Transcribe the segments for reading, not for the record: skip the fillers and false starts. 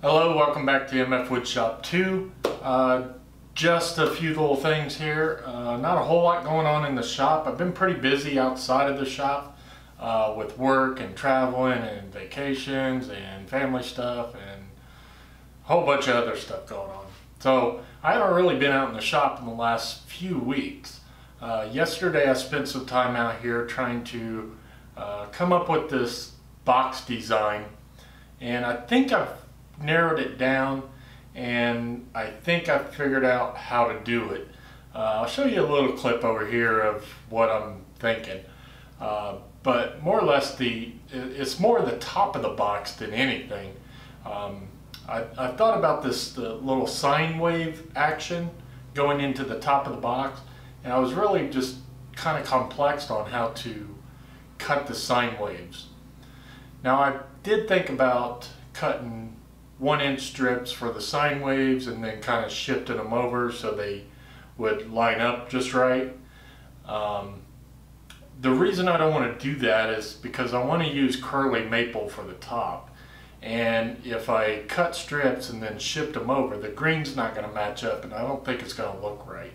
Hello, welcome back to MFWoodShop 2. Just a few little things here. Not a whole lot going on in the shop. I've been pretty busy outside of the shop with work and traveling and vacations and family stuff and a whole bunch of other stuff going on. So I haven't really been out in the shop in the last few weeks. Yesterday I spent some time out here trying to come up with this box design, and I think I've narrowed it down, and I think I figured out how to do it. I'll show you a little clip over here of what I'm thinking, but more or less it's more the top of the box than anything. I thought about the little sine wave action going into the top of the box, and I was really just kind of complexed on how to cut the sine waves. Now I did think about cutting 1-inch strips for the sine waves and then kind of shifting them over so they would line up just right. The reason I don't want to do that is because I want to use curly maple for the top, and if I cut strips and then shift them over, the green's not going to match up, and I don't think it's going to look right.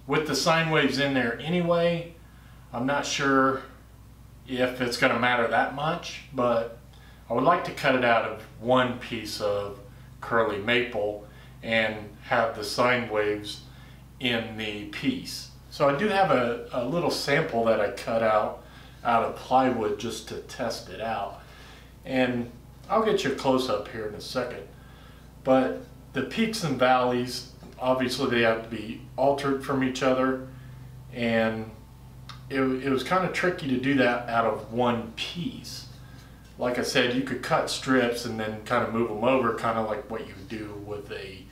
With the sine waves in there anyway, I'm not sure if it's going to matter that much, but I would like to cut it out of one piece of curly maple and have the sine waves in the piece. So I do have a little sample that I cut out of plywood just to test it out. And I'll get you a close-up here in a second. But the peaks and valleys, obviously they have to be altered from each other, and it was kind of tricky to do that out of one piece. Like I said, you could cut strips and then kind of move them over, kind of like what you would do with a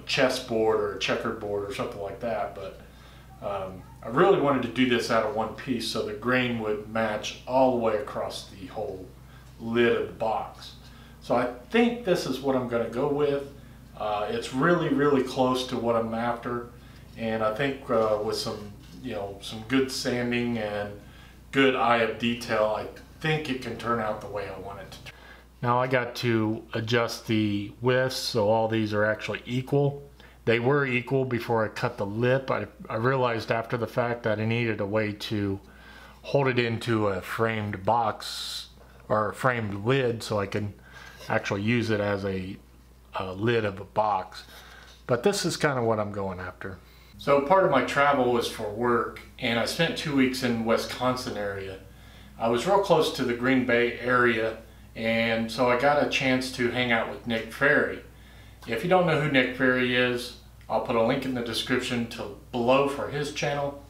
chessboard or a checkerboard or something like that. But I really wanted to do this out of one piece so the grain would match all the way across the whole lid of the box. So I think this is what I'm going to go with. It's really close to what I'm after, and I think with some good sanding and good eye of detail, I think it can turn out the way I want it to. Now I got to adjust the widths so all these are actually equal. They were equal before I cut the lip. I realized after the fact that I needed a way to hold it into a framed box or a framed lid so I can actually use it as a lid of a box. But this is kind of what I'm going after. So part of my travel was for work, and I spent 2 weeks in Wisconsin area. I was real close to the Green Bay area, and so I got a chance to hang out with Nick Ferry. If you don't know who Nick Ferry is, I'll put a link in the description below for his channel.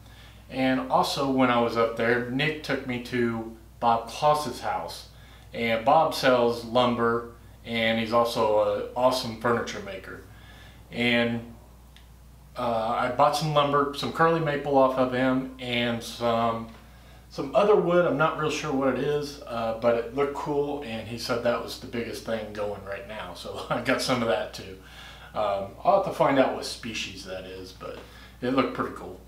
And also when I was up there, Nick took me to Bob Kloss's house. And Bob sells lumber, and he's also an awesome furniture maker. And I bought some lumber, some curly maple off of him, and some other wood. I'm not real sure what it is, but it looked cool, and he said that was the biggest thing going right now. So I got some of that too. I'll have to find out what species that is, but it looked pretty cool.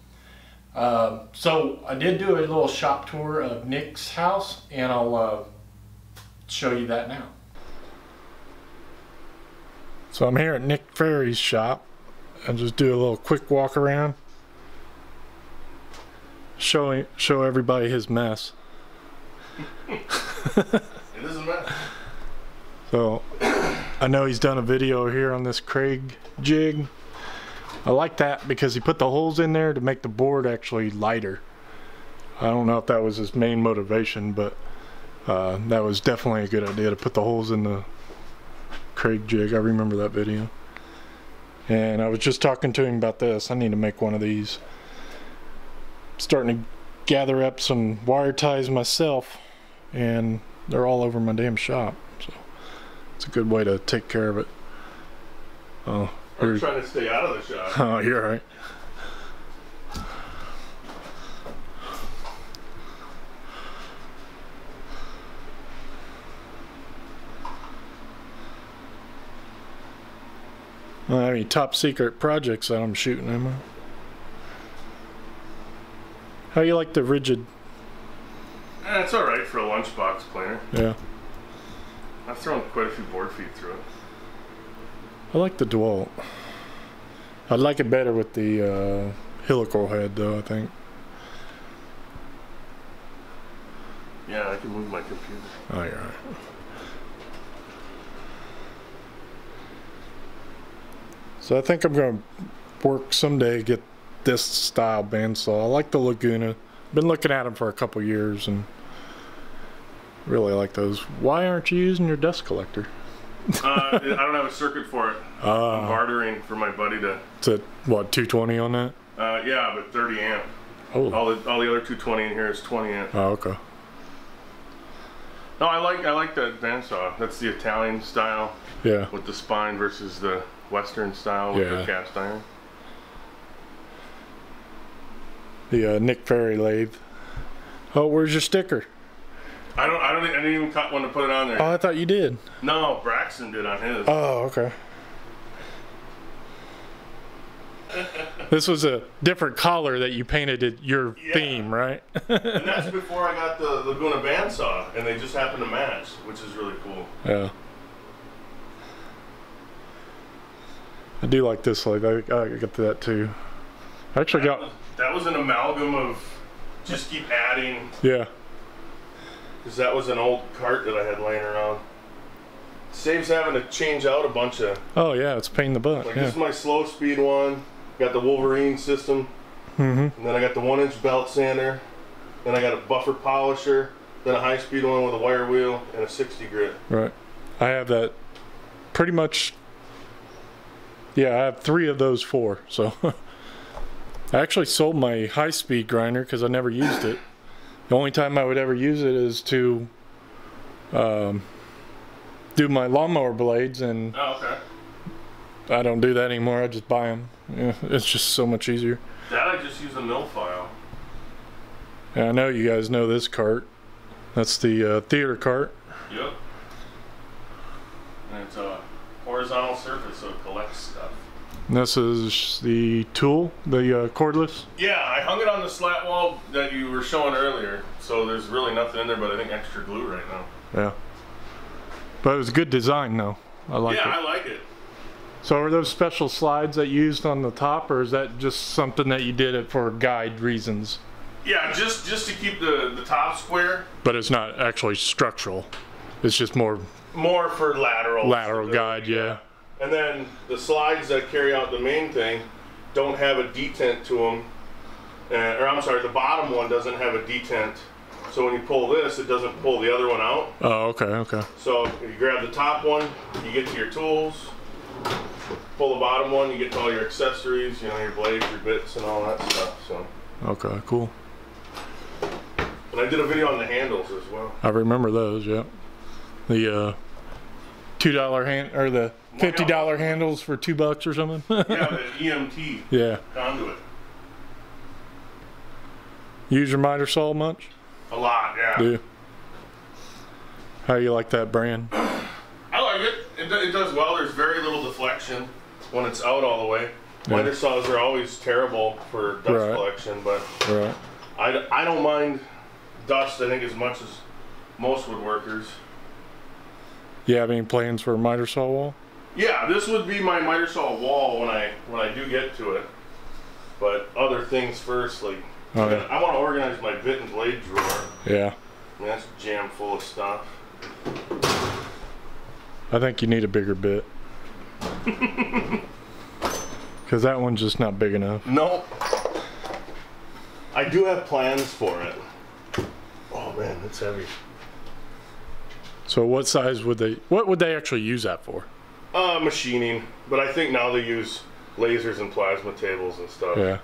So I did do a little shop tour of Nick's house, and I'll show you that now. So I'm here at Nick Ferry's shop. I'll just do a little quick walk around. Show everybody his mess. It is a mess. So I know he's done a video here on this Craig jig. I like that because he put the holes in there to make the board actually lighter. I don't know if that was his main motivation, but that was definitely a good idea to put the holes in the Craig jig. I remember that video. And I was just talking to him about this. I need to make one of these. Starting to gather up some wire ties myself, and they're all over my damn shop, so it's a good way to take care of it. Oh, I'm trying to stay out of the shop. Oh, you're right. I don't have any top secret projects that I'm shooting, am I? How you like the rigid? It's alright for a lunchbox planer. Yeah. I've thrown quite a few board feet through it. I like the DeWalt. I'd like it better with the helical head though, I think. Yeah, I can move my computer. Oh, you're right. So I think I'm going to work someday, get this style bandsaw. I like the Laguna. Been looking at them for a couple years and really like those. Why aren't you using your dust collector? I don't have a circuit for it. I'm bartering for my buddy to... It's at, what, 220 on that? Yeah, but 30 amp. Oh. All the other 220 in here is 20 amp. Oh, okay. No, I like that bandsaw. That's the Italian style. Yeah. With the spine versus the Western style with the cast iron. The Nick Ferry lathe. Oh, where's your sticker? I didn't even cut one to put it on there. Oh, I thought you did. No, Braxton did on his. Oh, okay. This was a different collar that you painted at your theme, right? And that's before I got the Laguna bandsaw, and they just happened to match, which is really cool. Yeah. I do like this lathe. I got that too. I actually that was an amalgam of just keep adding. Yeah. Because that was an old cart that I had laying around. Saves having to change out a bunch of... Oh yeah, it's a pain in the butt. Like this is my slow speed one. Got the Wolverine system. And then I got the 1-inch belt sander. Then I got a buffer polisher. Then a high speed one with a wire wheel and a 60 grit. Right. I have that pretty much... Yeah, I have 3 of those 4. So I actually sold my high speed grinder because I never used it. The only time I would ever use it is to do my lawnmower blades, and I don't do that anymore. I just buy them. Yeah, it's just so much easier. That I just use a mill file. Yeah, I know you guys know this cart. That's the theater cart. Yep. And it's a horizontal surface, so it collects stuff. And this is the tool, the cordless. Yeah, I hung it on the slat wall that you were showing earlier, so there's really nothing in there but I think extra glue right now. Yeah. But it was a good design though. I like it. Yeah, I like it. So are those special slides that you used on the top, or is that just something that you did it for guide reasons? Yeah, just to keep the top square. But it's not actually structural. It's just more for lateral guide, yeah. And then the slides that carry out the main thing don't have a detent to them. Or I'm sorry, the bottom one doesn't have a detent. So when you pull this, it doesn't pull the other one out. Oh, okay. So you grab the top one, you get to your tools. Pull the bottom one, you get to all your accessories, you know, your blades, your bits, and all that stuff. So. Okay, cool. And I did a video on the handles as well. I remember those, yeah. The $2 hand or the $50 handles for $2 or something. Yeah, the EMT. Yeah. Conduit. Use your miter saw much? A lot, yeah. Do you? How you like that brand? I like it. It does well. There's very little deflection when it's out all the way. Miter saws are always terrible for dust collection, but I don't mind dust, I think, as much as most woodworkers. You have any plans for a miter saw wall? Yeah, this would be my miter saw wall when I do get to it. But other things first, like I want to organize my bit and blade drawer. Yeah. I mean, that's jammed full of stuff. I think you need a bigger bit. Because that one's just not big enough. No. I do have plans for it. Oh man, that's heavy. So what size would what would they actually use that for? Machining. But I think now they use lasers and plasma tables and stuff. Yeah.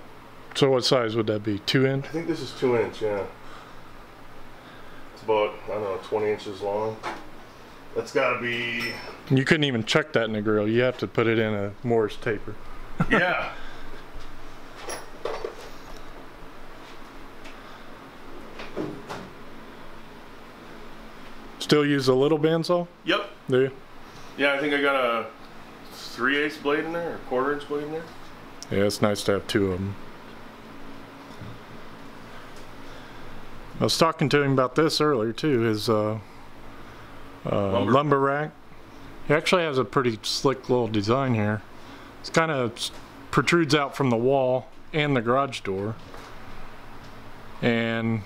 So what size would that be? 2 inch? I think this is 2 inch, yeah. It's about, I don't know, 20 inches long. That's gotta be... You couldn't even check that in the grill. You have to put it in a Morris taper. Yeah. Still use a little bandsaw? Yep. Do you? Yeah, I think I got a 3/8 blade in there, or 1/4 inch blade in there. Yeah, it's nice to have 2 of them. I was talking to him about this earlier too. His lumber rack. He actually has a pretty slick little design here. It's kind of protrudes out from the wall and the garage door. And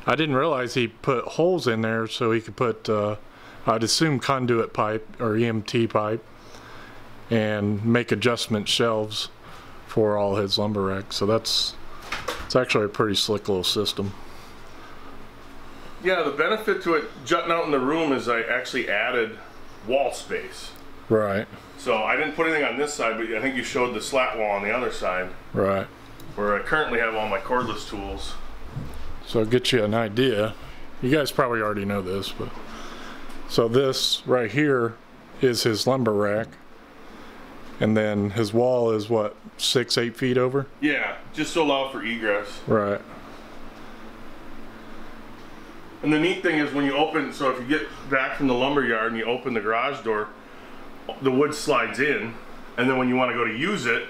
I didn't realize he put holes in there so he could put, I'd assume, conduit pipe or EMT pipe, and make adjustment shelves for all his lumber racks. So it's actually a pretty slick little system. Yeah, the benefit to it jutting out in the room is I actually added wall space. Right. So I didn't put anything on this side, but I think you showed the slat wall on the other side. Right. Where I currently have all my cordless tools. So it gets you an idea. You guys probably already know this, but so this right here is his lumber rack, and then his wall is what, 6-8 feet over? Yeah, just to allow for egress. Right. And the neat thing is when you open, so if you get back from the lumber yard and you open the garage door, the wood slides in, and then when you want to go to use it,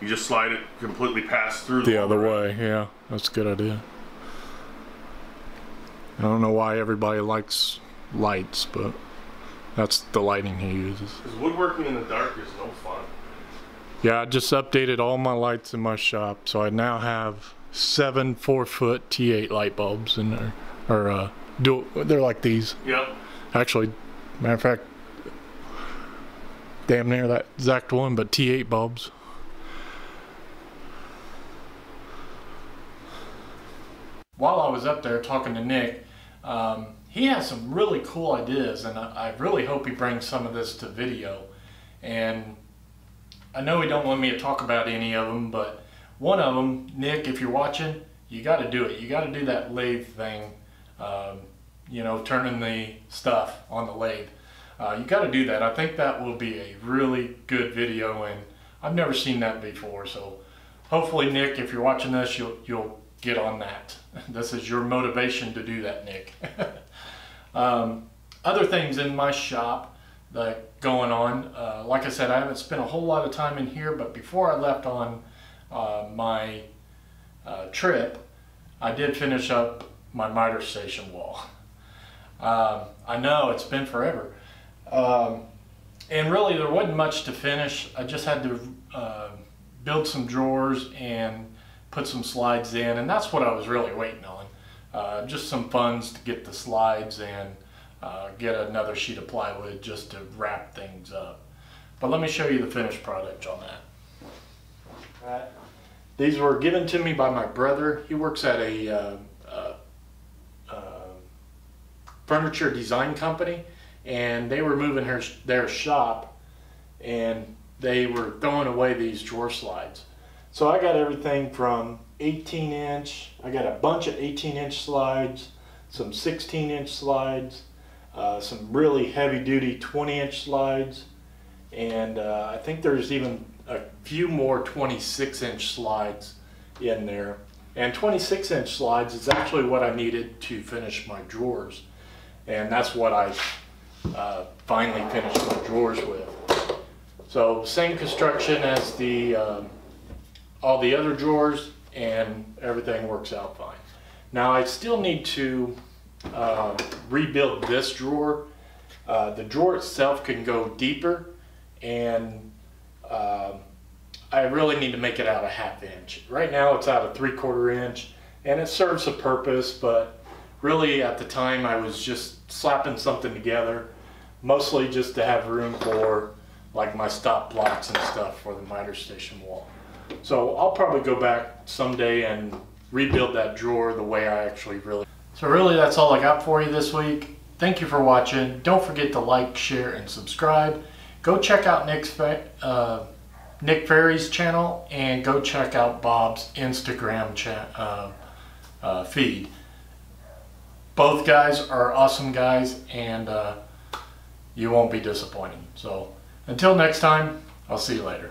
you just slide it completely past through the other way. Yeah, that's a good idea. I don't know why everybody likes lights, but that's the lighting he uses. Because woodworking in the dark is no fun. Yeah, I just updated all my lights in my shop, so I now have 7 4-foot T8 light bulbs in there. Or they're like these. Yep. Actually, matter of fact, damn near that exact one, but T8 bulbs. While I was up there talking to Nick, he has some really cool ideas, and I really hope he brings some of this to video. And I know he don't want me to talk about any of them, but one of them, Nick, if you're watching, you got to do it. You got to do that lathe thing. You know, turning the stuff on the lathe. You got to do that. I think that will be a really good video, and I've never seen that before. So hopefully, Nick, if you're watching this, you'll get on that. This is your motivation to do that, Nick. Other things in my shop that going on, like I said, I haven't spent a whole lot of time in here, but before I left on my trip, I did finish up my miter station wall. I know it's been forever, and really there wasn't much to finish. I just had to build some drawers and put some slides in, and that's what I was really waiting on. Just some funds to get the slides and get another sheet of plywood just to wrap things up. But let me show you the finished product on that. These were given to me by my brother. He works at a furniture design company, and they were moving their shop, and they were throwing away these drawer slides. So I got everything from 18-inch, I got a bunch of 18-inch slides, some 16-inch slides, some really heavy-duty 20-inch slides, and I think there's even a few more 26-inch slides in there. And 26-inch slides is actually what I needed to finish my drawers. And that's what I finally finished my drawers with. So same construction as the all the other drawers, and everything works out fine. Now I still need to rebuild this drawer. The drawer itself can go deeper, and I really need to make it out a 1/2 inch. Right now it's out a 3/4 inch, and it serves a purpose, but really at the time I was just slapping something together, mostly just to have room for like my stop blocks and stuff for the miter station wall. So I'll probably go back someday and rebuild that drawer the way I actually really. So really that's all I got for you this week. Thank you for watching. Don't forget to like, share, and subscribe. Go check out Nick Ferry's channel, and go check out Bob's Instagram feed. Both guys are awesome guys, and you won't be disappointed. So until next time, I'll see you later.